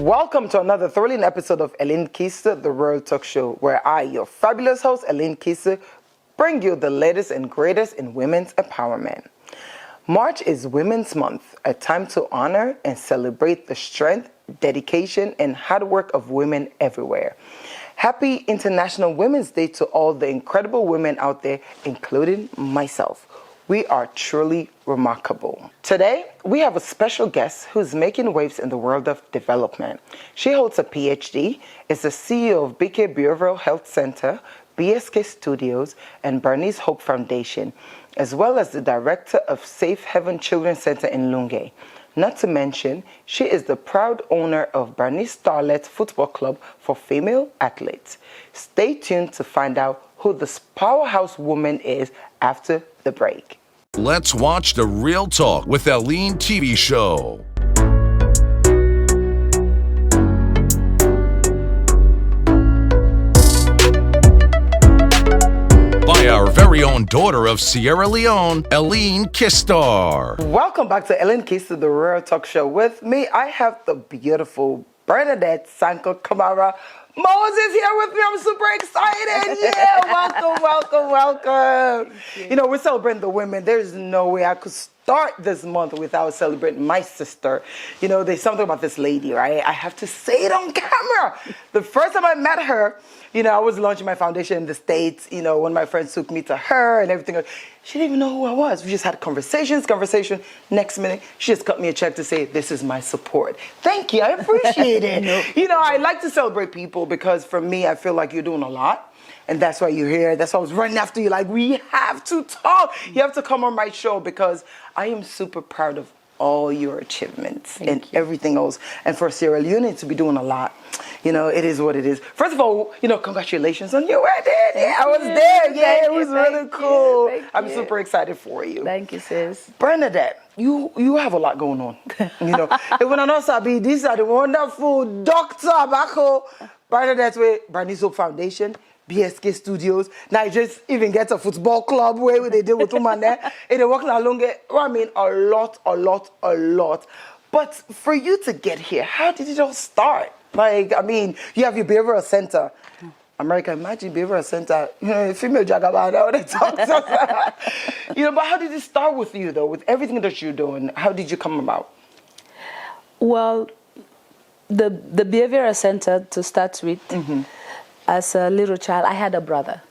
Welcome to another thrilling episode of Keister, the Royal Talk Show, where I, your fabulous host, Keister, bring you the latest and greatest in women's empowerment. March is Women's Month, a time to honor and celebrate the strength, dedication, and hard work of women everywhere. Happy International Women's Day to all the incredible women out there, including myself. We are truly remarkable. Today, we have a special guest who's making waves in the world of development. She holds a PhD, is the CEO of BSK Behavioral Health Center, BSK Studios, and Bernice Hope Foundation, as well as the director of Safe Haven Children's Center in Lunge. Not to mention, she is the proud owner of Bernice Starlet Football Club for female athletes. Stay tuned to find out who this powerhouse woman is after the break. Let's watch The Real Talk with Aline TV show. By our very own daughter of Sierra Leone, Aline Keister. Welcome back to Keister, the Real Talk Show. With me, I have the beautiful Bernadette Sanko Kamara. Moses here with me. I'm super excited. Yeah, welcome. You know, we're celebrating the women. There's no way I could start this month without celebrating my sister. You know, there's something about this lady, right? I have to say it on camera. The first time I met her, you know, I was launching my foundation in the States. You know, one of my friends took me to her and everything. She didn't even know who I was. We just had conversation. Next minute, she just cut me a check to say, this is my support. Thank you. I appreciate it. No. You know, I like to celebrate people because for me, I feel like you're doing a lot. And that's why you're here. That's why I was running after you. Like, we have to talk. You have to come on my show because I am super proud of all your achievements and everything else. And for Sierra Leone to be doing a lot, you know, it is what it is. First of all, you know, congratulations on your wedding. Yeah, I was there. Yeah, it was really cool. I'm super excited for you. Thank you, sis. Bernadette, you have a lot going on. You know, even on us, these are the wonderful Dr. Abako, Bernadette with Bernice Hope Foundation, BSK Studios. Now you just even get a football club where they deal with women there. And they work along it. I mean, a lot. But for you to get here, how did it all start? Like, I mean, you have your behavioral center. America, imagine behavioral center, you know, female jagabah, all they talk to. You know, but how did it start with you, though, with everything that you're doing? How did you come about? Well, the behavioral center, to start with, as a little child, I had a brother.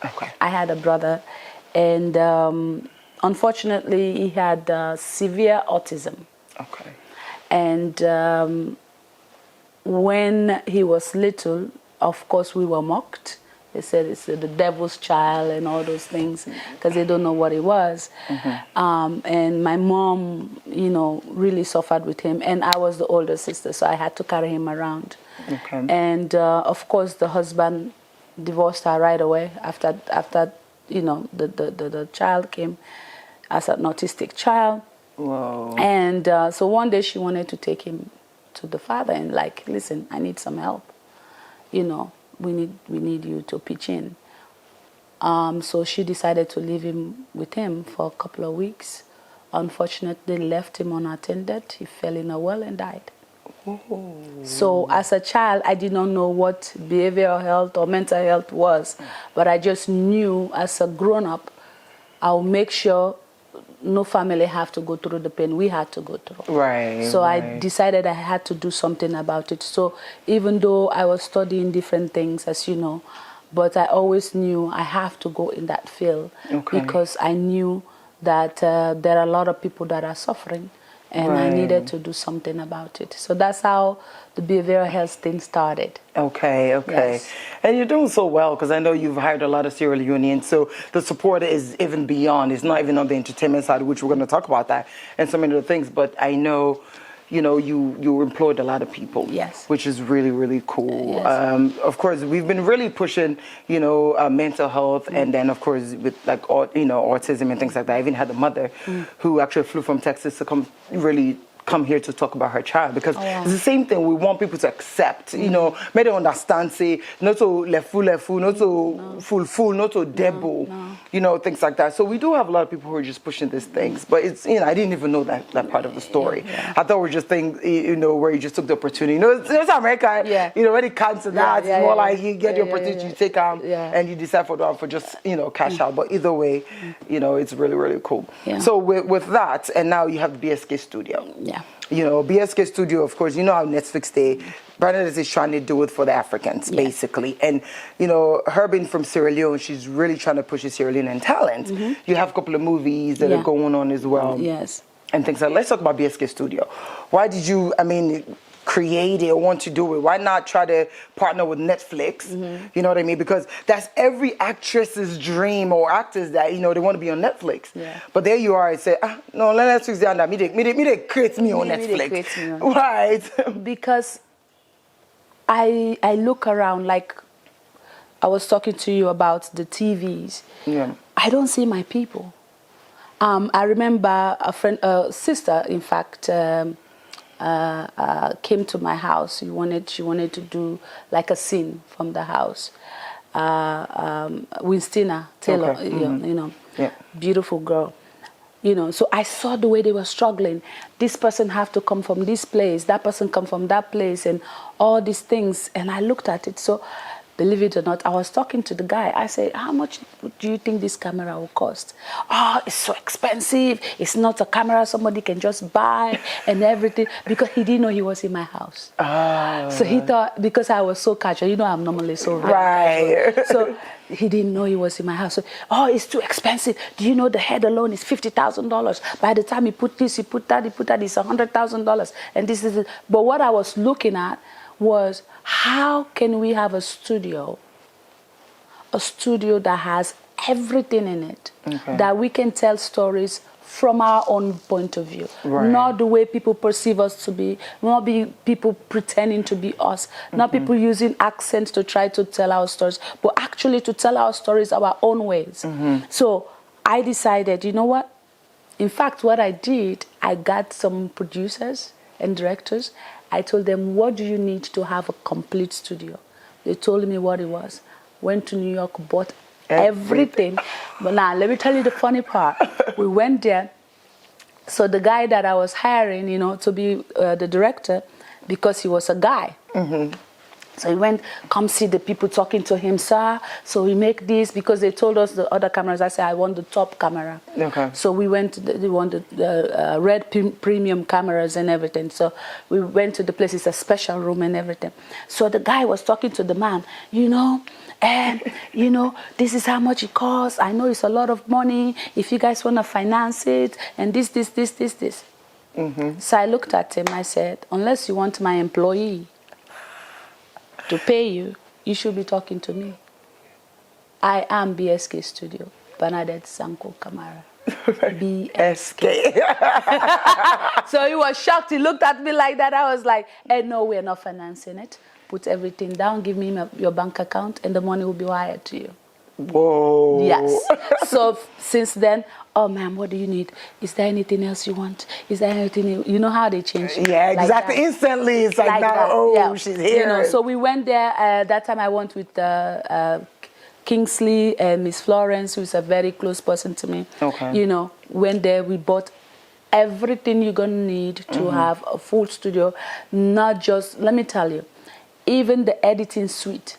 Okay. I had a brother, and unfortunately, he had severe autism. Okay. And when he was little, of course, we were mocked. They said it's the devil's child and all those things because they don't know what it was. And my mom, you know, really suffered with him. And I was the older sister, so I had to carry him around. Okay. And of course, the husband divorced her right away after you know, the child came as an autistic child. Whoa. And so one day she wanted to take him to the father and like, listen, I need some help. You know, we need you to pitch in. So she decided to leave him with him for a couple of weeks. Unfortunately, left him unattended. He fell in a well and died. Ooh. So as a child, I did not know what behavioral health or mental health was, but I just knew as a grown-up, I'll make sure no family have to go through the pain we had to go through. Right. So I decided I had to do something about it. So even though I was studying different things, as you know, but I always knew I have to go in that field because I knew that there are a lot of people that are suffering. And I needed to do something about it. So that's how the behavioral health thing started. Okay. Yes. And you're doing so well because I know you've hired a lot of Sierra Leoneans. So the support is even beyond. It's not even on the entertainment side, which we're going to talk about that and so many other things. But I know, you know, you employed a lot of people. Yes. Which is really cool. Yes. Of course, we've been really pushing, you know, mental health. And then, of course, with like, you know, autism and things like that. I even had a mother who actually flew from Texas to come really come here to talk about her child, because it's the same thing we want people to accept, you know, may they understand, say, not to lefu, not to full, not to debo, you know, things like that. So we do have a lot of people who are just pushing these things, but it's, you know, I didn't even know that part of the story. I thought we just think, you know, where you just took the opportunity. You know, it's America, you know, when it comes to that, it's more like you get the opportunity, you take them, and you decide for just, you know, cash out. But either way, you know, it's really, really cool. So with that, and now you have the BSK Studio. You know, BSK Studio, of course, you know how Netflix Bernadette is trying to do it for the Africans, basically. And, you know, her being from Sierra Leone, she's really trying to push the Sierra Leonean talent. You have a couple of movies that are going on as well. And things like that. Let's talk about BSK Studio. Why did you, I mean, create it or want to do it? Why not try to partner with Netflix? You know what I mean? Because that's every actress's dream, or actors that, you know, they want to be on Netflix. But there you are and say, no, let Netflix down that. Me they create me on Netflix. Right. Because I look around, like I was talking to you about the TVs. I don't see my people. I remember a sister, in fact, came to my house. She wanted to do like a scene from the house. Winstina Taylor, you know, beautiful girl. You know, so I saw the way they were struggling. This person have to come from this place, that person come from that place, and all these things. And I looked at it. So, believe it or not, I was talking to the guy. I said, how much do you think this camera will cost? Oh, it's so expensive. It's not a camera somebody can just buy and everything. Because he didn't know he was in my house. So he thought, because I was so casual, you know, I'm normally so casual. So he didn't know he was in my house. So, oh, it's too expensive. Do you know the head alone is $50,000? By the time he put this, he put that, it's $100,000. And this is it. But what I was looking at was, how can we have a studio that has everything in it, that we can tell stories from our own point of view, not the way people perceive us to be, not be people pretending to be us, not people using accents to try to tell our stories, but actually to tell our stories our own ways. So I decided, you know what? In fact, what I did, I got some producers and directors. I told them, what do you need to have a complete studio? They told me what it was. Went to New York, bought everything. But now, let me tell you the funny part. We went there. So the guy that I was hiring, you know, to be the director, because he was a guy. So he went, come see the people talking to him, sir. So we make this, because they told us the other cameras. I said, I want the top camera. So we went to they wanted the red premium cameras and everything. So we went to the place. It's a special room and everything. So the guy was talking to the man, you know, and, you know, this is how much it costs. I know it's a lot of money. If you guys want to finance it, and this. So I looked at him. I said, unless you want my employee to pay you, you should be talking to me. I am BSK Studio, Bernadette Sanko Kamara. BSK. So he was shocked. He looked at me like that. I was like, hey, no, we're not financing it. Put everything down, give me your bank account, and the money will be wired to you. Whoa. Yes. So since then, oh, ma'am, what do you need? Is there anything else you want? Is there anything, you know how they change? Yeah, exactly. Like instantly, it's like now, that. Oh, she's here. You know, so we went there. That time I went with Kingsley and Miss Florence, who is a very close person to me. You know, went there, we bought everything you're going to need to have a full studio. Not just, let me tell you, even the editing suite.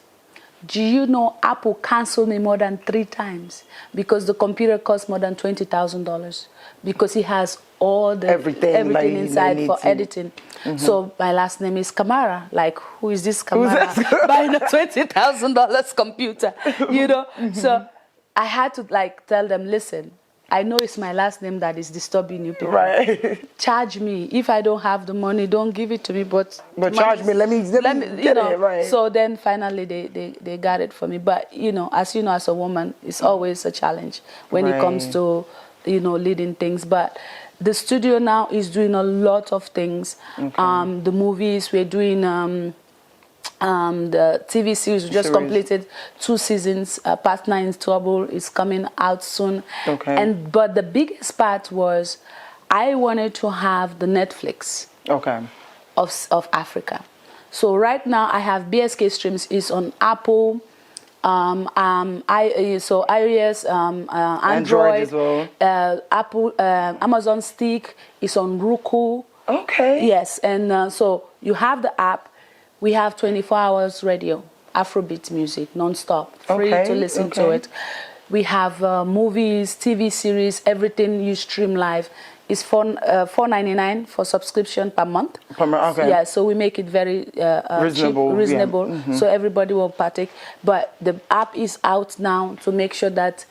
Do you know Apple canceled me more than 3 times because the computer costs more than $20,000, because it has all the everything inside for editing. So my last name is Kamara. Like, who is this Kamara buying a $20,000 computer? You know. So I had to like tell them, listen, I know it's my last name that is disturbing you people. Charge me. If I don't have the money, don't give it to me. But charge me. Let me get it. Right. So then finally they got it for me. But you know, as a woman, it's always a challenge when it comes to, you know, leading things. But the studio now is doing a lot of things. The movies, we're doing the TV series we just completed 2 seasons. Partner in Trouble is coming out soon. But the biggest part was I wanted to have the Netflix of Africa. So right now I have BSK Streams is on Apple, iOS, Android as well. Apple, Amazon Stick is on Roku. Okay. Yes, and so you have the app. We have 24 hours radio, Afrobeat music, non-stop, free to listen to it. We have movies, TV series, everything you stream live. It's $4.99 for subscription per month. Per month, okay. Yeah, so we make it very reasonable, cheap, reasonable, so everybody will partake. But the app is out now to make sure that,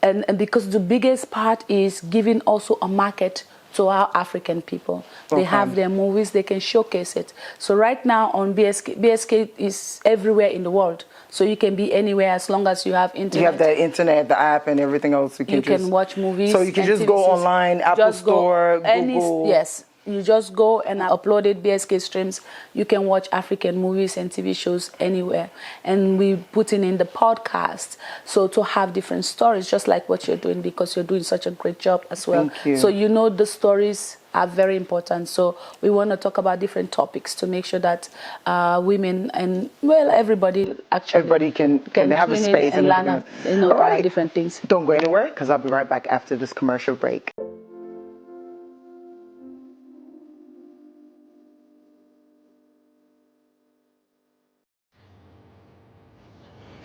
and because the biggest part is giving also a market to our African people. They have their movies, they can showcase it. So right now on BSK is everywhere in the world. So you can be anywhere as long as you have internet. You have the internet, the app, and everything else. You can watch movies. So you can just go online, Apple Store, Google. Yes. You just go and upload it, BSK Streams. You can watch African movies and TV shows anywhere. And we putting in the podcast, so to have different stories, just like what you're doing, because you're doing such a great job as well. Thank you. So you know the stories are very important. So we want to talk about different topics to make sure that women and, well, everybody actually... Everybody can have a space and learn about different things. Don't go anywhere, because I'll be right back after this commercial break.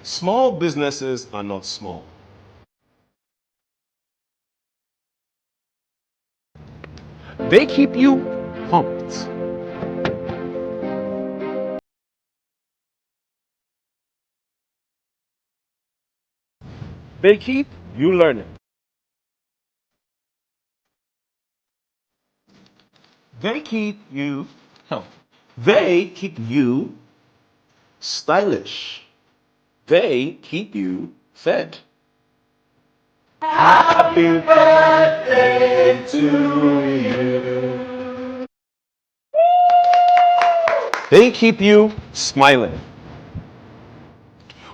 Small businesses are not small. They keep you pumped. They keep you learning. They keep you healthy. They keep you stylish. They keep you fed. Happy birthday to you. They keep you smiling.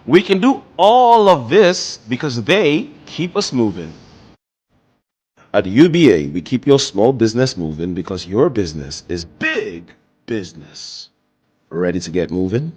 We can do all of this because they keep us moving. At UBA, we keep your small business moving because your business is big business. Ready to get moving?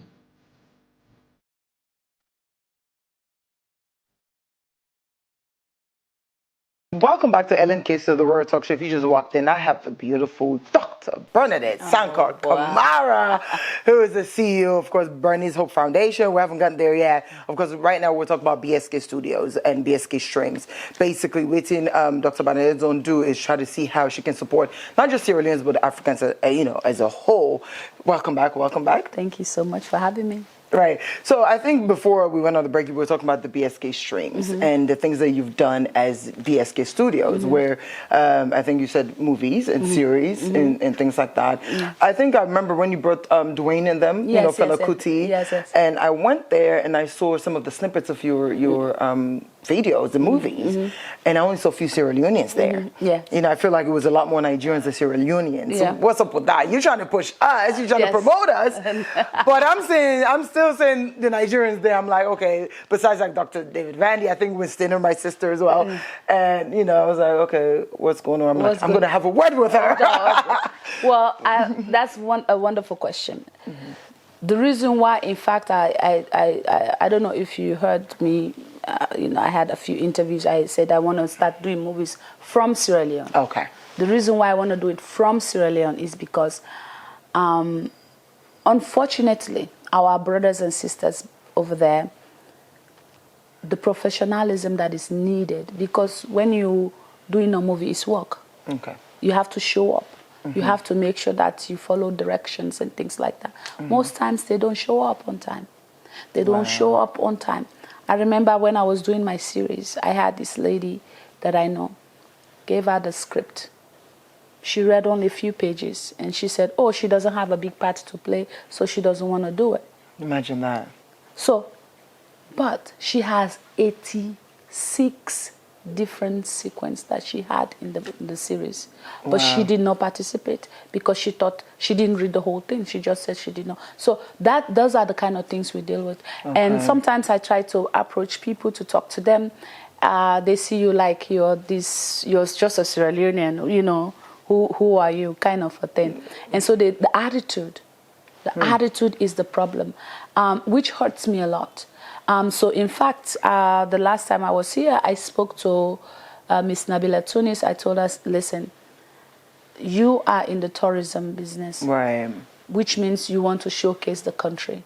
Welcome back to Ellen Keister, the World Talk Show. If you just walked in, I have the beautiful Dr. Bernadette Sanko Kamara, who is the CEO, of course, Bernice Hope Foundation. We haven't gotten there yet. Of course, right now we're talking about BSK Studios and BSK Strings. Basically, what Dr. Bernadette don't do is try to see how she can support not just Sierra Leoneans, but Africans, as a whole. Welcome back. Welcome back. Thank you so much for having me. Right. So I think before we went on the break, we were talking about the BSK Strings and the things that you've done as BSK Studios, where I think you said movies and series and things like that. I think I remember when you brought Dwayne and them, Fela Kuti. Yes. And I went there and I saw some of the snippets of your videos, the movies, and I only saw a few Sierra Leoneans there. Yeah. I feel like it was a lot more Nigerians than Sierra Leoneans. So what's up with that? You're trying to push us, you're trying to promote us, but I'm still saying the Nigerians there. I'm like, okay, besides like Dr. David Vandy, I think Winston or my sister as well. And, I was like, okay, what's going on? I'm going to have a word with her. Well, that's a wonderful question. The reason why, in fact, I don't know if you heard me, I had a few interviews. I said I want to start doing movies from Sierra Leone. Okay. The reason why I want to do it from Sierra Leone is because, unfortunately, our brothers and sisters over there, the professionalism that is needed, because when you doing a movie, it's work. Okay. You have to show up. You have to make sure that you follow directions and things like that. Most times they don't show up on time. They don't show up on time. I remember when I was doing my series, I had this lady that I know, gave her the script. She read only a few pages and she said, oh, she doesn't have a big part to play, so she doesn't want to do it. Imagine that. So, but she has 86 different sequences that she had in the series. But she did not participate because she thought she didn't read the whole thing. She just said she did not. So those are the kind of things we deal with. And sometimes I try to approach people to talk to them. they see you like you're just a Sierra Leonean, you know, who are you, kind of a thing. And so the attitude is the problem, which hurts me a lot. So in fact, the last time I was here, I spoke to Miss Nabila Tunis. I told her, listen, you are in the tourism business, right? Which means you want to showcase the country.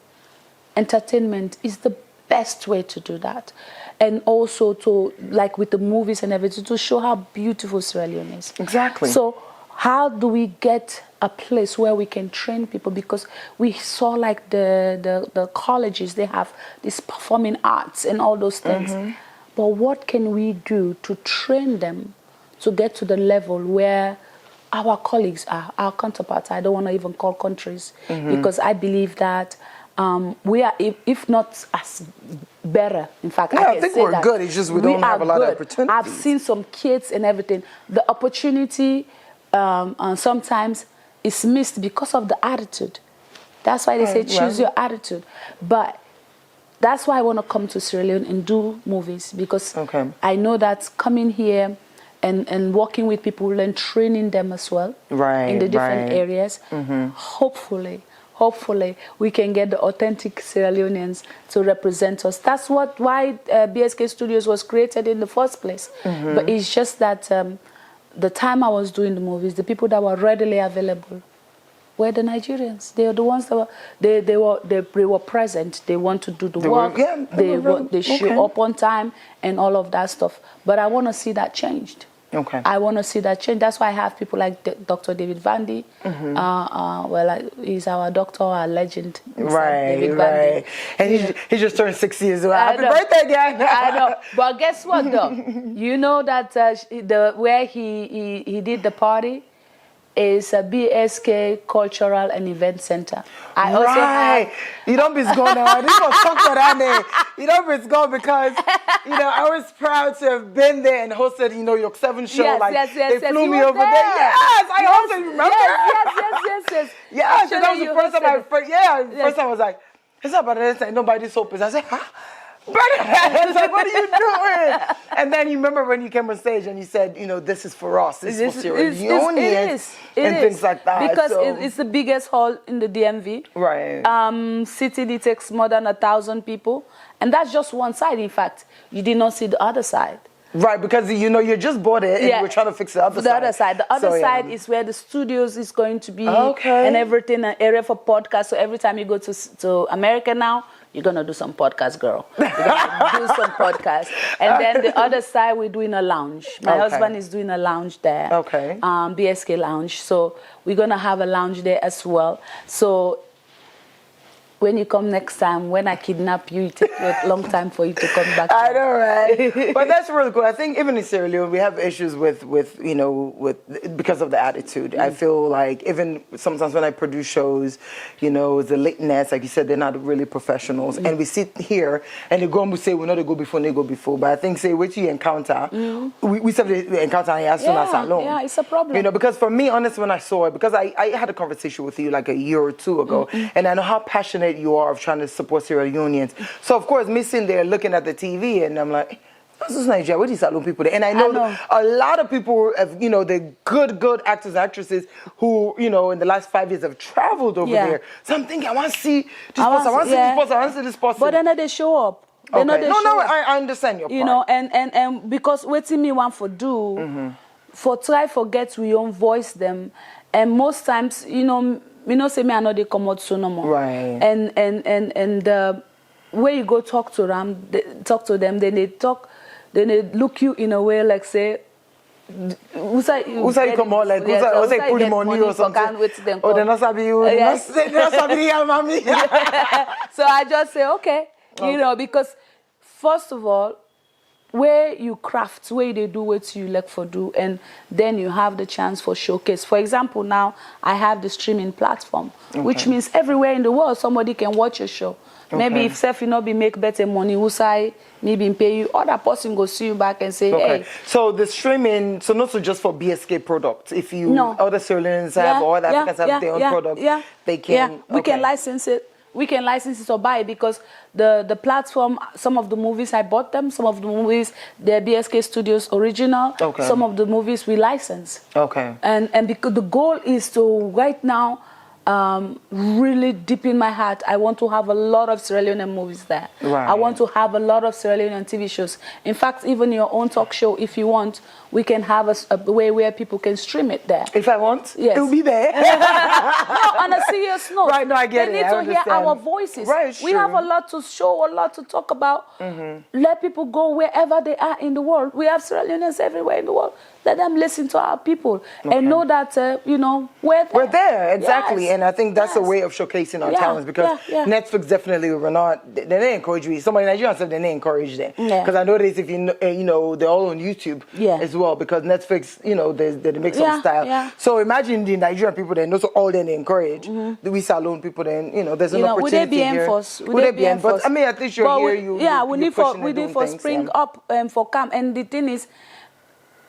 Entertainment is the best way to do that. And also to, like with the movies and everything, to show how beautiful Sierra Leone is. Exactly. So how do we get a place where we can train people? Because we saw like the colleges, they have this performing arts and all those things. But what can we do to train them to get to the level where our colleagues are, our counterparts? I don't want to even call countries, because I believe that we are, if not as better, in fact, I think we're good. It's just we don't have a lot of opportunities. I've seen some kids and everything. The opportunity sometimes is missed because of the attitude. That's why they say choose your attitude. But that's why I want to come to Sierra Leone and do movies, because I know that coming here and working with people and training them as well in the different areas, hopefully we can get the authentic Sierra Leoneans to represent us. That's why BSK Studios was created in the first place. But it's just that the time I was doing the movies, the people that were readily available were the Nigerians. They are the ones that were they were present. They want to do the work. They show up on time and all of that stuff. But I want to see that changed. I want to see that change. That's why I have people like Dr. David Vandy. He's our doctor, our legend. David Vandy. And he just turned 6 years old. Happy birthday, guy! I know. But guess what, though? You know that where he did the party is a BSK Cultural and Event Center. I also have... You don't be going now. This was talking around there. You don't be going because, you know, I was proud to have been there and hosted, you know, your 7 show. They flew me over there. Yes, I also remember. Yes. Yeah, so that was the first time first time I was like, it's not about anything. Nobody's so pissed. I said, huh? Bernadette, it's like, what are you doing? And then you remember when you came on stage and you said, you know, this is for us, this is for Sierra Leoneans and things like that. Because it's the biggest hall in the DMV. Right. City takes more than 1,000 people. And that's just one side, in fact. You did not see the other side. Right, because, you know, you just bought it and we're trying to fix the other side. The other side is where the studios is going to be and everything, an area for podcasts. So every time you go to America now, you're going to do some podcast, girl. You're going to do some podcast. And then the other side, we're doing a lounge. My husband is doing a lounge there. BSK Lounge. So we're going to have a lounge there as well. So when you come next time, when I kidnap you, it takes a long time for you to come back. I know, right? But that's really cool. I think even in Sierra Leone, we have issues with because of the attitude. I feel like even sometimes when I produce shows, you know, the lateness, like you said, they're not really professionals. And we sit here and they go and we say, we know they go before, they go before. But I think, say, what you encounter, we said we encounter as soon as Salone. Yeah, it's a problem. You know, because for me, honestly, when I saw it, because I had a conversation with you like a year or two ago, and I know how passionate you are of trying to support Sierra Leoneans. So of course, me sitting there looking at the TV, and I'm like, this is Nigeria. Where these Salone people there? And I know a lot of people have, you know, the good actors and actresses who, you know, in the last 5 years have traveled over there. So I'm thinking, I want to see this person, I want to see this person, I want to see this person. But then they show up. I understand your part. You know, and because waiting me one for do, for try forget we don't voice them, and most times, you know say me I know they come out so no more. Right. And the way you go talk to them, then they look you in a way like say, who say you come out like, who say put money or something? Oh, they not sabi you. They not sabi the mommy. So I just say okay, you know, because first of all, where you craft, where they do what you like for do, and then you have the chance for showcase. For example, now I have the streaming platform, which means everywhere in the world somebody can watch your show. Maybe if self you not be make better money, who say maybe pay you, other person go see you back and say, hey. So the streaming, so not so just for BSK products. If you other Sierra Leoneans have or other Africans have their own products, they can. We can license it. we can license it or buy it, because the platform, some of the movies I bought them, some of the movies they're BSK Studios original, some of the movies we license. Okay. And because the goal is to right now, really deep in my heart, I want to have a lot of Sierra Leone movies there. Right. I want to have a lot of Sierra Leone TV shows. In fact, even your own talk show, if you want, we can have a way where people can stream it there. If I want, yes, it'll be there. No, on a serious note. Right, no, I get they it. need to hear our voices. Right, we have a lot to show, a lot to talk about. Let people go wherever they are in the world. We have Sierra Leoneans everywhere in the world. Let them listen to our people and know that, you know, we're there. We're there, exactly. Yes. And I think that's a way of showcasing our talents, because Netflix definitely will not, they didn't encourage me. Somebody in Nigeria said they didn't encourage them. Because I noticed if you know, they're all on YouTube as well, because Netflix, you know, they mix up style. So imagine the Nigerian people then, those are all then encourage. The we Salone people then, you know, there's an opportunity here. Would they be enforced? But I mean, at least you're here, we need for spring up for camp. And the thing is,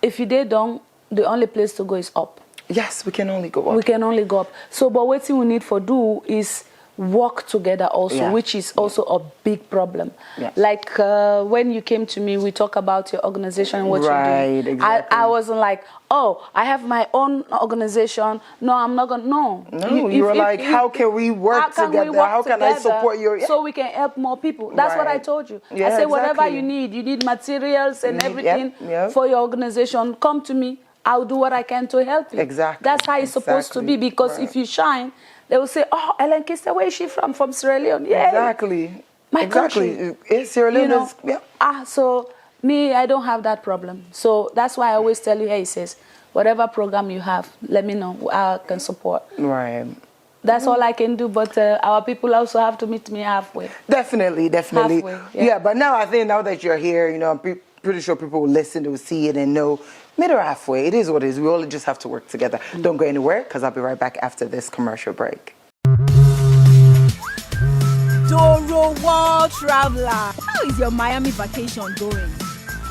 if you did down, the only place to go is up. Yes, we can only go up. We can only go up. So, but what we need for do is work together also, which is also a big problem. Like when you came to me, we talk about your organization and what you do. Exactly. I wasn't like, oh, I have my own organization. No, I'm not gonna. No. You were like, how can we work together? How can I support your? So we can help more people. That's what I told you. I said, whatever you need materials and everything for your organization. Come to me. I'll do what I can to help you. Exactly. That's how it's supposed to be, because if you shine, they will say, oh, Ellen Keister, where is she from? From Sierra Leone. Yeah. Exactly. My country. It's Sierra Leone. You know? So me, I don't have that problem. So that's why I always tell you, hey, sis, whatever program you have, let me know. I can support. Right. That's all I can do, but our people also have to meet me halfway. Definitely. Halfway, yeah, but now I think now that you're here, you know, I'm pretty sure people will listen, they will see it and know. Meet her halfway. It is what it is. We all just have to work together. Don't go anywhere, because I'll be right back after this commercial break. Doro World Traveler. How is your Miami vacation going?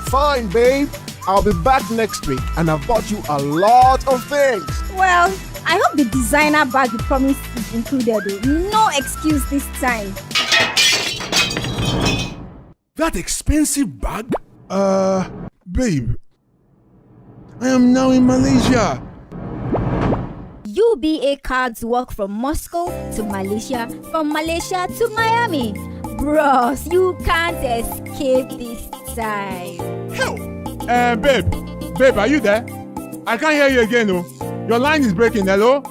Fine, babe. I'll be back next week, and I've bought you a lot of things. Well, I hope the designer bag you promised is included, though. No excuse this time. That expensive bag? Babe, I am now in Malaysia. UBA cards work from Moscow to Malaysia, from Malaysia to Miami. Bros, you can't escape this time. Hell, babe, are you there? I can't hear you again, oh. Your line is breaking. Hello?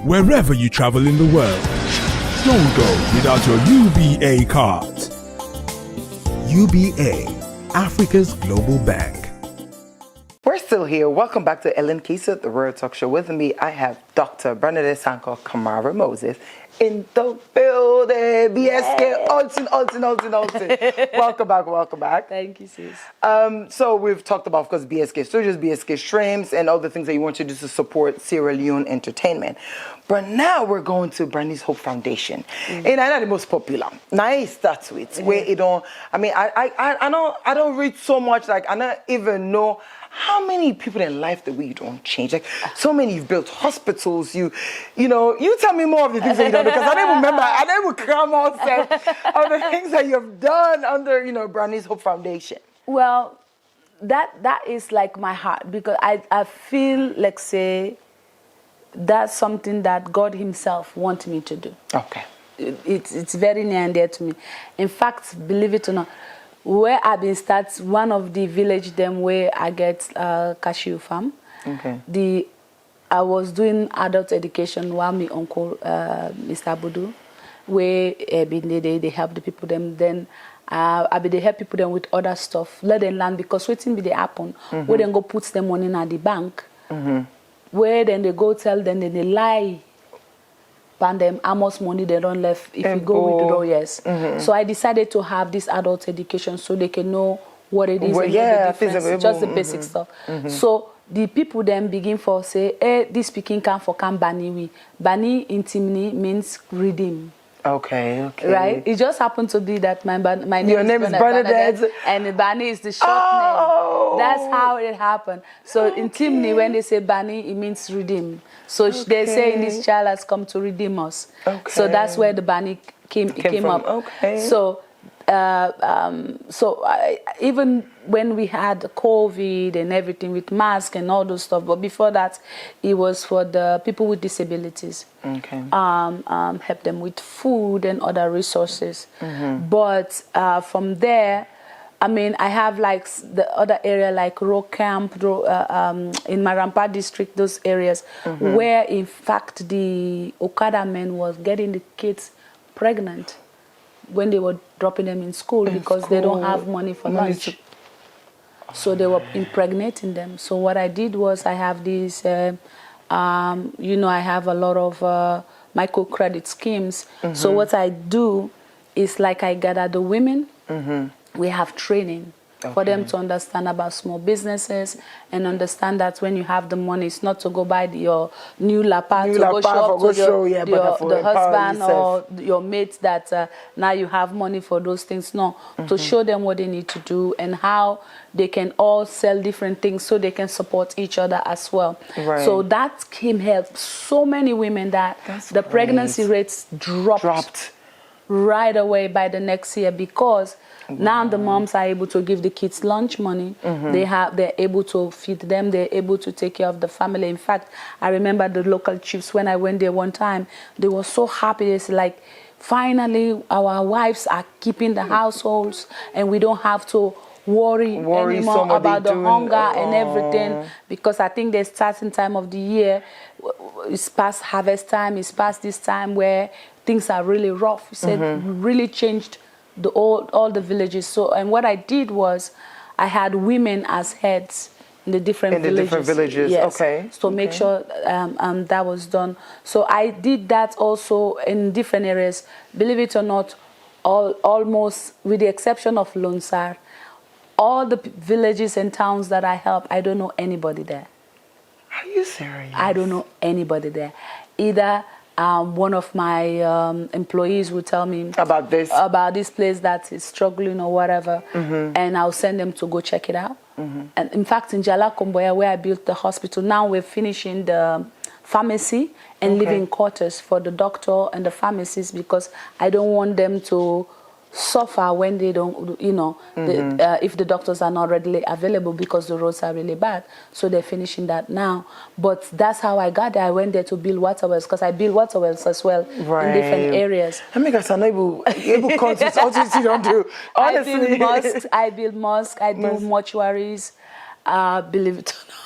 Wherever you travel in the world, don't go without your UBA card. UBA, Africa's global bank. We're still here. Welcome back to Ellen Keister, the Royal Talk Show. With me, I have Dr. Bernadette Sanko Kamara Moses in the building. BSK, Alton. Welcome back. Thank you, sis. So we've talked about, of course, BSK Studios, BSK Streams, and all the things that you want to do to support Sierra Leone entertainment. But now we're going to Bernice Hope Foundation. And I know the most popular. Now it starts with where it don't, I mean, I don't read so much, like I don't even know how many people in life that we don't change. Like so many, you've built hospitals, you know, you tell me more of the things that you've done, because I don't remember, I never come out of the things that you've done under, you know, Bernice Hope Foundation. Well, that is like my heart, because I feel like, say, that's something that God himself wants me to do. Okay. It's very near and dear to me. In fact, believe it or not, where I've been starts one of the village them where I get cashew farm. Okay. I was doing adult education while my uncle Mr. Abudu, where they help the people them. Then they help people them with other stuff. Let them learn, because waiting be they happen. Where then go put them money in at the bank. Where then they go tell them, then they lie. And them how much money they don't left if you go withdraw, yes. So I decided to have this adult education so they can know what it is, and the difference, just the basic stuff. So the people then begin for say, hey, this speaking can for can Bani we. Bani in Timni means redeem. Okay, okay. Right? It just happened to be that my name Your name is Bernadette. and Bani is the short name. That's how it happened. So in Timni, when they say Bani, it means redeem. So they say this child has come to redeem us. Okay. So that's where the Bani came from. up. Okay. So even when we had COVID and everything with masks and all those stuff, but before that, it was for the people with disabilities. Okay. Help them with food and other resources. But from there, I mean, I have like the other area like Rock Camp in Marampa district, those areas where in fact the Okada men was getting the kids pregnant when they were dropping them in school because they don't have money for lunch. So they were impregnating them. So what I did was I have these, you know, I have a lot of microcredit schemes. So what I do is like I gather the women. We have training for them to understand about small businesses and understand that when you have the money, it's not to go buy your new lapa to go show up to the husband or your mates that now you have money for those things. No, to show them what they need to do and how they can all sell different things so they can support each other as well. Right. So that came help so many women that the pregnancy rates dropped right away by the next year because now the moms are able to give the kids lunch money. They're able to feed them. They're able to take care of the family. In fact, I remember the local chiefs when I went there one time. They were so happy. It's like, finally, our wives are keeping the households, and we don't have to worry anymore about the hunger and everything. Because I think the starting time of the year, it's past harvest time. It's past this time where things are really rough. He said, really changed all the villages. So, and what I did was I had women as heads in the different villages. Yes. Okay. So make sure that was done. So I did that also in different areas. Believe it or not, almost with the exception of Lonsar, all the villages and towns that I help, I don't know anybody there. Are you serious? I don't know anybody there. Either one of my employees will tell me about this place that is struggling or whatever, and I'll send them to go check it out. And in fact, in Jala Komboya, where I built the hospital, now we're finishing the pharmacy and living quarters for the doctor and the pharmacist because I don't want them to suffer when they don't, you know, if the doctors are not readily available because the roads are really bad. So they're finishing that now. But that's how I got there. I went there to build water wells because I build water wells as well in different areas. I mean, guys are not able concepts. Honestly, don't do. Honestly, I build mosques. I do mortuaries. Believe it or not.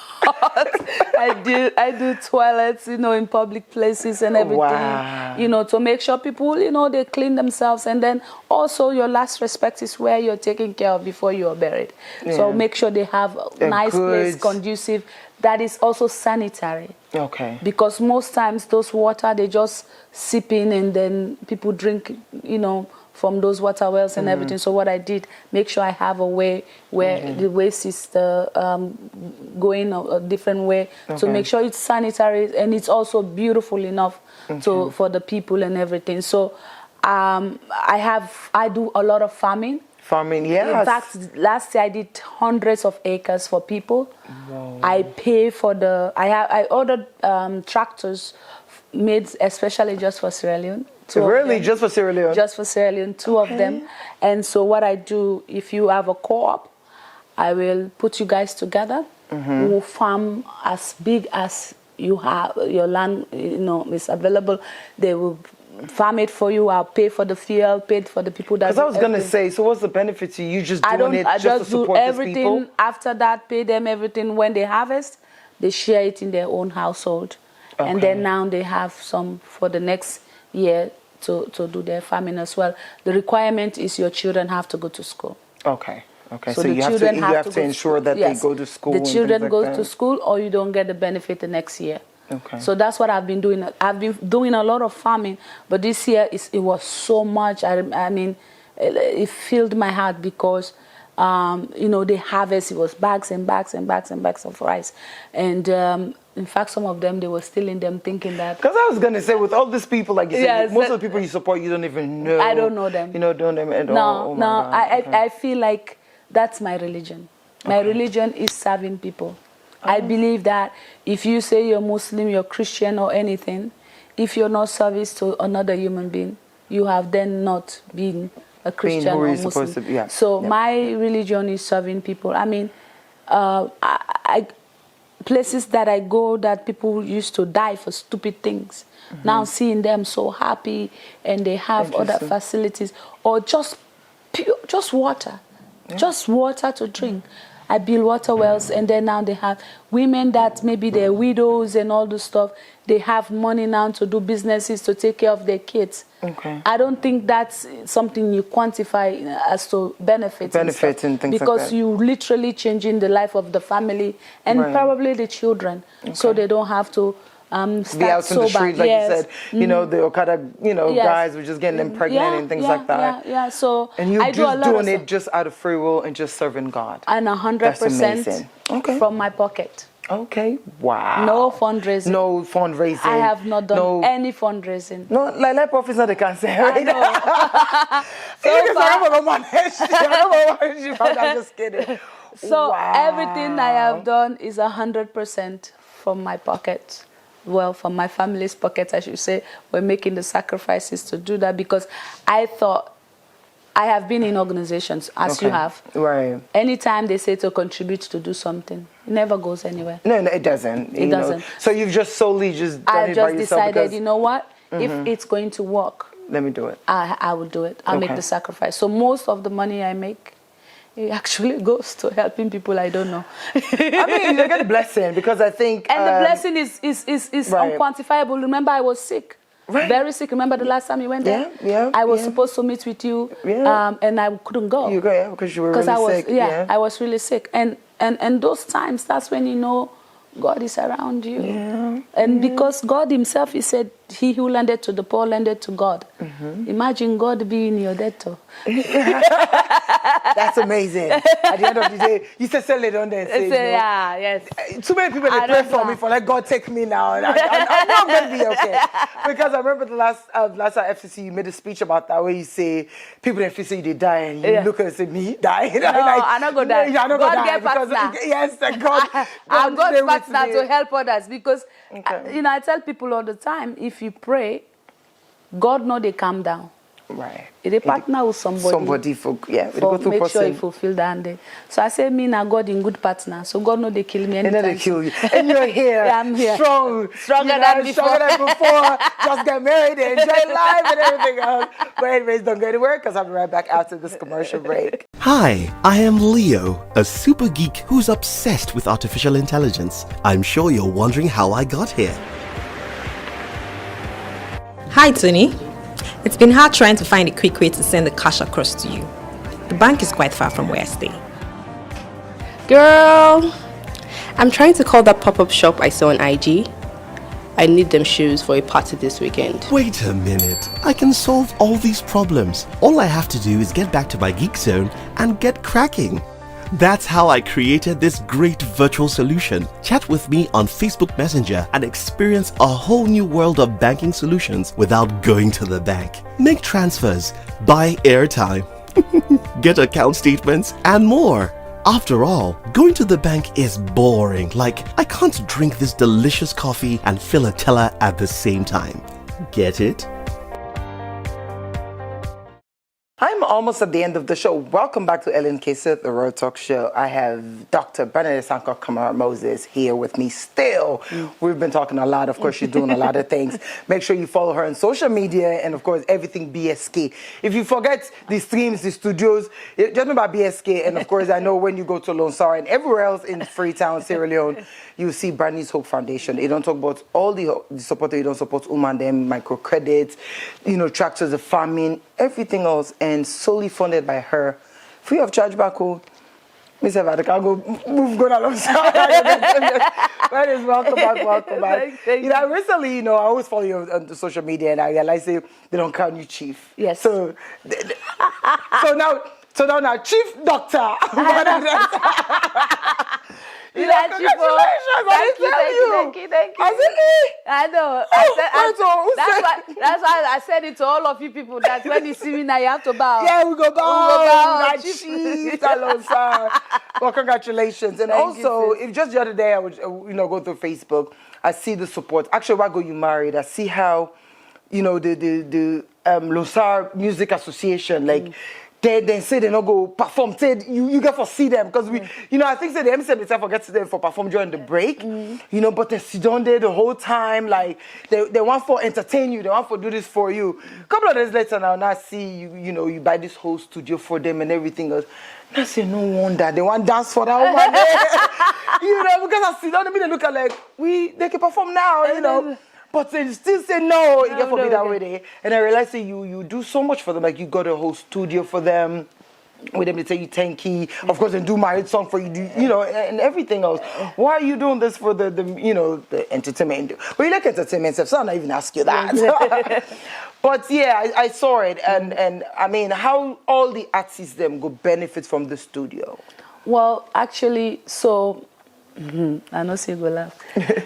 I do toilets, you know, in public places and everything, you know, to make sure people, you know, they clean themselves. And then also your last respect is where you're taken care of before you're buried. So make sure they have a nice place, conducive, that is also sanitary. Okay. Because most times those water, they just sip in and then people drink, you know, from those water wells and everything. So what I did, make sure I have a way where the waste is going a different way to make sure it's sanitary and it's also beautiful enough for the people and everything. So I do a lot of farming. Yes. In fact, last year I did hundreds of acres for people. Wow. I pay for I ordered tractors made especially just for Sierra Leone. Really? Just for Sierra Leone? Just for Sierra Leone, 2 of them. And so what I do, if you have a co-op, I will put you guys together. We will farm as big as you have, your land, you know, is available. They will farm it for you. I'll pay for the field, pay for the people that. Because I was going to say, so what's the benefit to you just doing it just to support these people? After that, pay them everything. When they harvest, they share it in their own household. And then now they have some for the next year to do their farming as well. The requirement is your children have to go to school. Okay. So you have to ensure that they go to school. The children go to school or you don't get the benefit the next year. So that's what I've been doing. I've been doing a lot of farming, but this year it was so much. I mean, it filled my heart because, you know, the harvest, it was bags and bags and bags and bags of rice. And, In fact, some of them, they were stealing them, thinking that. Because I was going to say, with all these people, like you said, Yes, most of the people you support, you don't even know. I don't know them. You know, don't know them at all. No, Oh my God. I feel like that's my religion. My religion is serving people. I believe that if you say you're Muslim, you're Christian or anything, if you're not service to another human being, you have then not been a Christian or Muslim. So my religion is serving people. I mean, places that I go that people used to die for stupid things. Now seeing them so happy and they have other facilities, or just water, just water to drink. I build water wells, and then now they have women that maybe they're widows and all this stuff. They have money now to do businesses to take care of their kids. Okay. I don't think that's something you quantify as to benefits and things like that. Because you literally changing the life of the family and probably the children, so they don't have to be out in the street, like you said. You know, the Okada, guys were just getting them pregnant and things like that. So and you I just doing it just out of free will and just serving God. And 100% from my pocket. Okay. Wow. No fundraising. No fundraising. I have not done any fundraising. No, like profits not the cancer. Right? I know. I'm just kidding. So everything I have done is 100% from my pocket. Well, from my family's pocket, I should say. We're making the sacrifices to do that because I thought, I have been in organizations, as you have. Right. Anytime they say to contribute to do something, it never goes anywhere. No, it doesn't. It doesn't. So you've just solely just done it by yourself? I just decided, you know what? If it's going to work, let me do it. I will do it. I'll make the sacrifice. So most of the money I make, it actually goes to helping people I don't know. I mean, you get a blessing because I think... And the blessing is unquantifiable. Remember, I was sick. Right. Very sick. Remember the last time you went there? I was supposed to meet with you, and I couldn't go. You go, because you were really sick. I was really sick. And those times, that's when you know God is around you. And because God himself, he said, he who lended to the poor lended to God. Imagine God being your debtor. That's amazing. At the end of the day, you said sell it on there. Yes. Too many people, they pray for me for like, God take me now. And I know I'm going to be okay. Because I remember the last FCC, you made a speech about that where you say, people in FCC, they die and you look and say, me die? No, I'm not going to die. I'm not going to die. Because, yes, thank God. I'm God's partner to help others because, I tell people all the time, if you pray, God knows they calm down. Right. They partner with somebody. Make sure you fulfill that day. So I say, me now God in good partner. So God know they kill me anytime. And then they kill you. And you're here. I'm here. Stronger than before. Just get married and enjoy life and everything else. But anyways, don't go anywhere because I'll be right back after this commercial break. Hi, I am Leo, a super geek who's obsessed with artificial intelligence. I'm sure you're wondering how I got here. Hi, Tony. It's been hard trying to find a quick way to send the cash across to you. The bank is quite far from where I stay. Girl, I'm trying to call that pop-up shop I saw on IG. I need them shoes for a party this weekend. Wait a minute. I can solve all these problems. All I have to do is get back to my geek zone and get cracking. That's how I created this great virtual solution. Chat with me on Facebook Messenger and experience a whole new world of banking solutions without going to the bank. Make transfers, buy airtime, get account statements, and more. After all, going to the bank is boring. Like, I can't drink this delicious coffee and fill a teller at the same time. Get it? I'm almost at the end of the show. Welcome back to Ellen Keister, the Royal Talk Show. I have Dr. Bernadette Sanko Kamara Moses here with me still. We've been talking a lot. Of course, she's doing a lot of things. Make sure you follow her on social media and, of course, everything BSK. If you forget the streams, the studios, just remember BSK. And, of course, I know when you go to Lone Star and everywhere else in Freetown, Sierra Leone, you see Bernice Hope Foundation. They don't talk about all the support that you don't support, women, them, microcredits, tractors, the farming, everything else, and solely funded by her. Free of charge back home. Mr. Vatican, go alongside. Bernice, welcome back. Thank you. Recently, I always follow you on the social media, and I realize they don't count you chief. Yes. So now, Chief Doctor. Thank you. I know. That's why I said it to all of you people that when you see me now, you have to bow. Yeah, we go bow. Chief. Salone, sir. Well, congratulations. And also, if just the other day I would, go through Facebook, I see the support. Actually, why go you married? I see how, the Losar Music Association, like, they say they not go perform. Say you get to see them because we, I think say the MC themselves forget to them for perform during the break. But they sit down there the whole time. Like they want for entertain you. They want for do this for you. A couple of days later now I see you buy this whole studio for them and everything else. I say no wonder they want dance for that woman. Because I see down they look at like they can perform now. But they still say no, you get for me that way. And I realize that you do so much for them. Like you got a whole studio for them. With them, they tell you 10 key. Of course, they do my song for you, and everything else. Why are you doing this for the entertainment? Well, you like entertainment stuff, so I'm not even ask you that. But yeah, I saw it, and I mean, how all the artists them go benefit from the studio? Well, actually, so. I know say go laugh.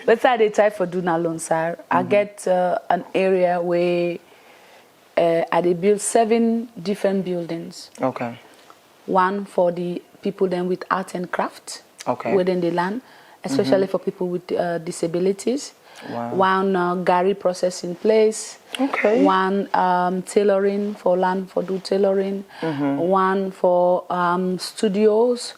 But I try for do now alone, sir. I get an area where I build 7 different buildings. Okay. One for the people then with art and craft. Okay. Within the land, especially for people with disabilities. Wow. One Gary processing place. Okay. One tailoring for land for do tailoring. One for studios.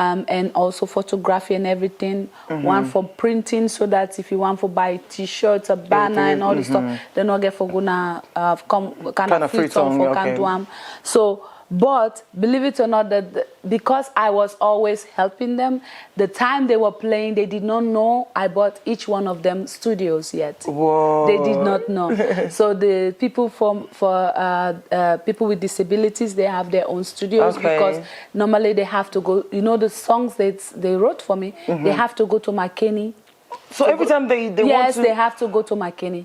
And also photography and everything. One for printing, so that if you want to buy T-shirts, a banner, and all this stuff, they not get for gonna come kind of free song for Kanduam. So, but believe it or not, that because I was always helping them, the time they were playing, they did not know I bought each one of them studios yet. Whoa. They did not know. So the people for people with disabilities, they have their own studios because normally they have to go. The songs that they wrote for me, they have to go to McKinney. So every time they want to... Yes, they have to go to McKinney.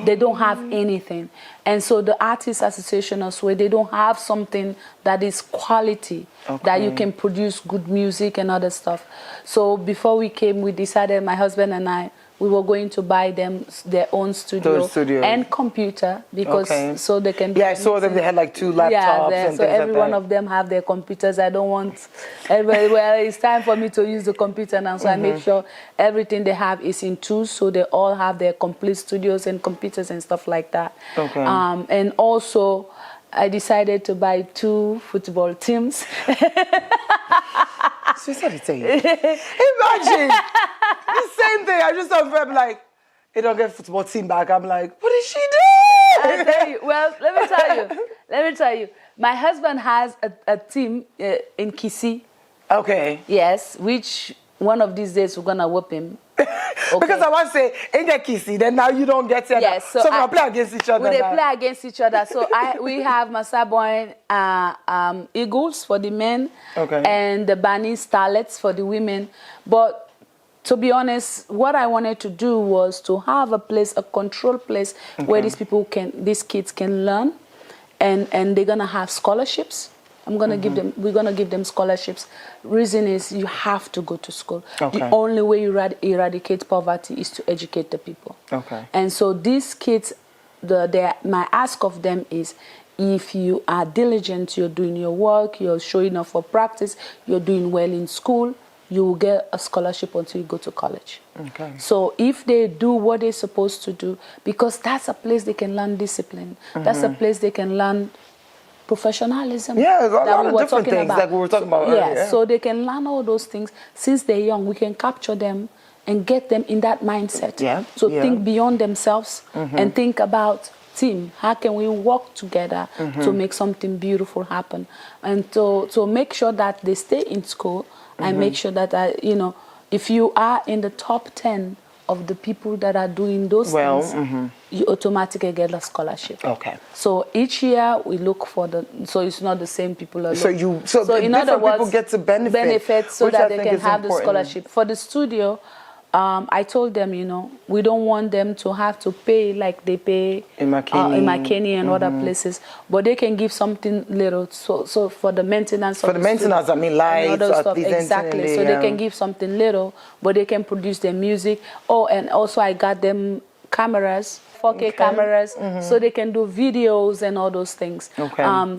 They don't have anything. And so the Artists Association of Sweden, they don't have something that is quality, that you can produce good music and other stuff. So before we came, we decided, my husband and I, we were going to buy them their own studio and computer because so they can. Yeah, I saw them. They had like 2 laptops and so things every like one of them have their computers. I don't want everybody. Well, it's time for me to use the computer now, so I make sure everything they have is in tools, so they all have their complete studios and computers and stuff like that. Okay. And also, I decided to buy 2 football teams. So sorry to tell you. Imagine the same thing. I just saw Fred like, they don't get football team back. I'm like, what did she do? I tell you. Well, let me tell you. My husband has a team in Keister. Okay. Yes, which one of these days we're gonna whoop him. Okay. Because I want to say, in the Keister, then now you don't get it. Yes, so we play against each other. We play against each other. So we have Masaboy Eagles for the men, and the Bernice Starlets for the women. But to be honest, what I wanted to do was to have a place, a control place, where these kids can learn, and they're gonna have scholarships. We're gonna give them scholarships. Reason is you have to go to school. The only way you eradicate poverty is to educate the people. And so these kids, my ask of them is, if you are diligent, you're doing your work, you're showing up for practice, you're doing well in school, you will get a scholarship until you go to college. So if they do what they're supposed to do, because that's a place they can learn discipline. That's a place they can learn professionalism. Yeah, a lot of different things that we were talking about earlier. Yeah, so they can learn all those things since they're young. We can capture them and get them in that mindset. So think beyond themselves and think about team. How can we work together to make something beautiful happen? And to make sure that they stay in school and make sure that, if you are in the top 10 of the people that are doing those things, you automatically get a scholarship. So each year we look for so it's not the same people alone. So in other words, people get to benefit so that they can have the scholarship. For the studio, I told them, you know, we don't want them to have to pay like they pay in McKinney and other places, but they can give something little. So for the maintenance. For the maintenance, I mean, lights, stuff, exactly. So they can give something little, but they can produce their music. Oh, and also I got them cameras. 4K cameras, so they can do videos and all those things.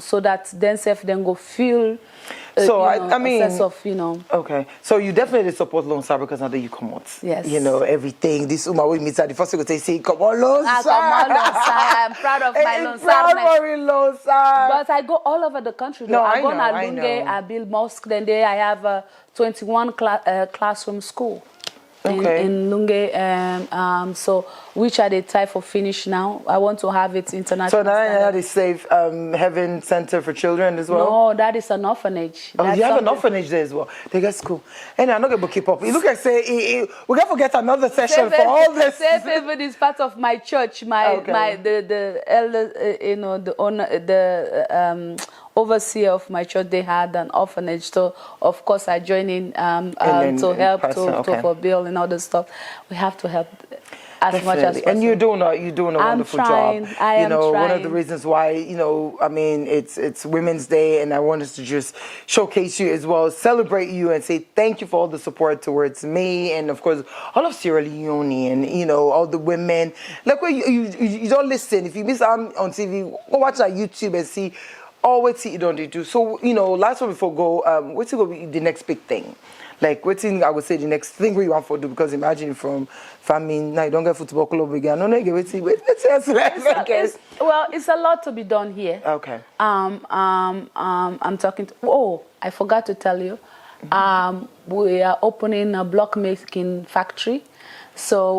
So that then go feel. So I mean, a sense of, you know. Okay, so you definitely support Lone Star because now that you come out. Yes. You know everything. This woman with me the first thing they say, "Come on, Lone Star." Come on, Lone Star. I'm proud of my Lone Star. Lone Star. But I go all over the country. No, I go know, to Lunge, I build mosque. Then there I have a 21 classroom school. In Lunge, so which are the type of finish now? I want to have it international. So now they save Heaven Center for Children as well? No, that is an orphanage. Oh, you have an orphanage there as well. They get school. And I'm not going to keep up. You look like say we're going to get another session for all this. Safe Haven is part of my church. The elder, you know, the owner, the overseer of my church, they had an orphanage, so of course I join in to help for bill and all this stuff. We have to help as much as possible. And you're doing a wonderful job. I am trying. One of the reasons why, you know, I mean, it's Women's Day, and I wanted to just showcase you as well, celebrate you, and say thank you for all the support towards me, and of course all of Sierra Leone, and you know, all the women. Like when you don't listen, if you miss on TV, go watch our YouTube and see. Always see it on they do. So, you know, last one before go, what's going to be the next big thing? Like, what's I would say the next thing we want to do? Because imagine from famine, now you don't get football club again. No, let's well, it's a lot to be done here. Okay. I'm talking to, I forgot to tell you. We are opening a block making factory. So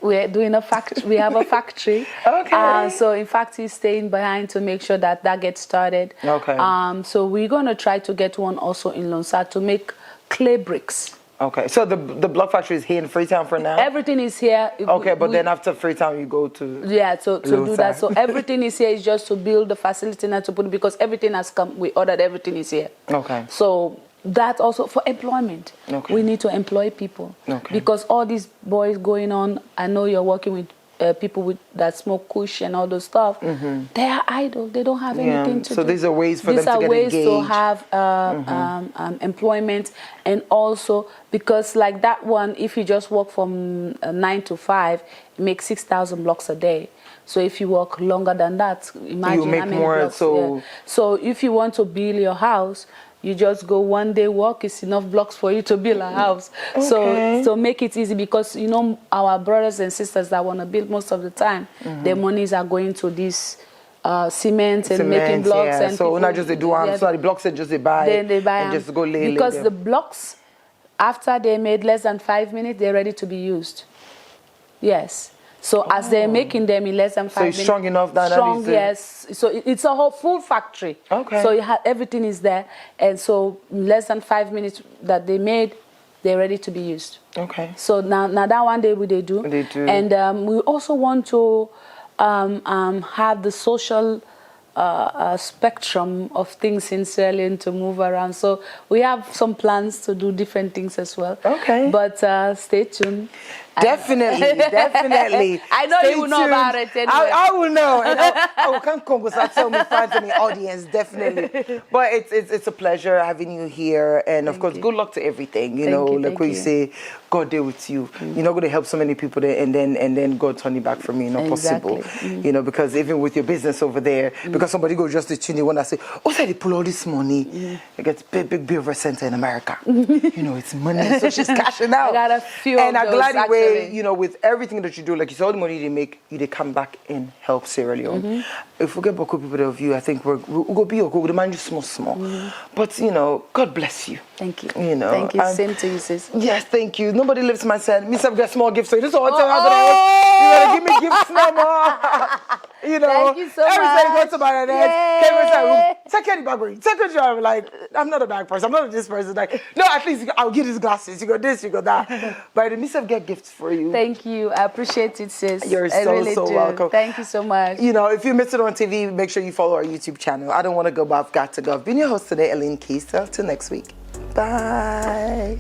we're doing a factory. We have a factory. Okay. So in fact, he's staying behind to make sure that gets started. Okay. So we're gonna try to get one also in Lone Star to make clay bricks. Okay. So the block factory is here in Freetown for now. Everything is here. Okay, but then after Freetown, you go to to do that. So everything is here. It's just to build the facility and to put because everything has come. We ordered everything is here. Okay. So. That also for employment. Okay. We need to employ people. Okay. Because all these boys going on, I know you're working with people that smoke kush and all those stuff. They are idle. They don't have anything to do. So these are ways for them to get engaged. These are ways to have employment, and also because like that one, if you just work from 9 to 5, it makes 6,000 blocks a day. So if you work longer than that, imagine you make how many more. blocks. So So if you want to build your house, you just go one day work, it's enough blocks for you to build a house. Okay. So make it easy because, you know, our brothers and sisters that want to build most of the time, their monies are going to this cement and making blocks. Yeah. And so not just they do so the blocks and just they buy. Then they buy and just go lay because them. the blocks, after they made less than 5 minutes, they're ready to be used. Yes. So as they're making them in less than 5 minutes. So it's strong enough that strong, yes. So it's a whole full factory. Okay. So everything is there. And so in less than 5 minutes that they made, they're ready to be used. Okay. So now that one day they do. They do. And we also want to have the social spectrum of things in Sierra Leone to move around. So we have some plans to do different things as well. Okay. But stay tuned. Definitely. I know Stay you will know tuned. about it anyway. I will know. And I will come Congo, so I'll tell my fans and the audience, definitely. But it's a pleasure having you here. And of course, good luck to everything. You know, like what you say, God deal with you. You're not going to help so many people there and then God turn it back from you. Not possible. You know, because even with your business over there, because somebody go just to tune you when I say, say they pull all this money. They get big Beaver Center in America. You know, it's money. So she's cashing out. I got a few and of I'm those, glad actually. you know, with everything that you do, like you said, all the money they make, they come back and help Sierra Leone. If we get Boko people of you, I think we'll go be okay. We'll mind you small. But, you know, God bless you. Thank you. You know. Thank you. Same to you, sis. Yes, thank you. Nobody lives my side. Me have got small gifts, so this is all you gotta give me gifts no more. You know. Thank you so much. Every time you go to Bernadette, came inside room. Take any bag, take a job. Like, I'm not a bag person. I'm not this person. Like, no, at least I'll give these glasses. You got this, you got that. But the Miss get gifts for you. Thank you. I appreciate it, sis. You're so welcome. Thank you so much. You know, if you missed it on TV, make sure you follow our YouTube channel. I don't want to go, but I've got to go. I've been your host today, Keister. Till next week. Bye.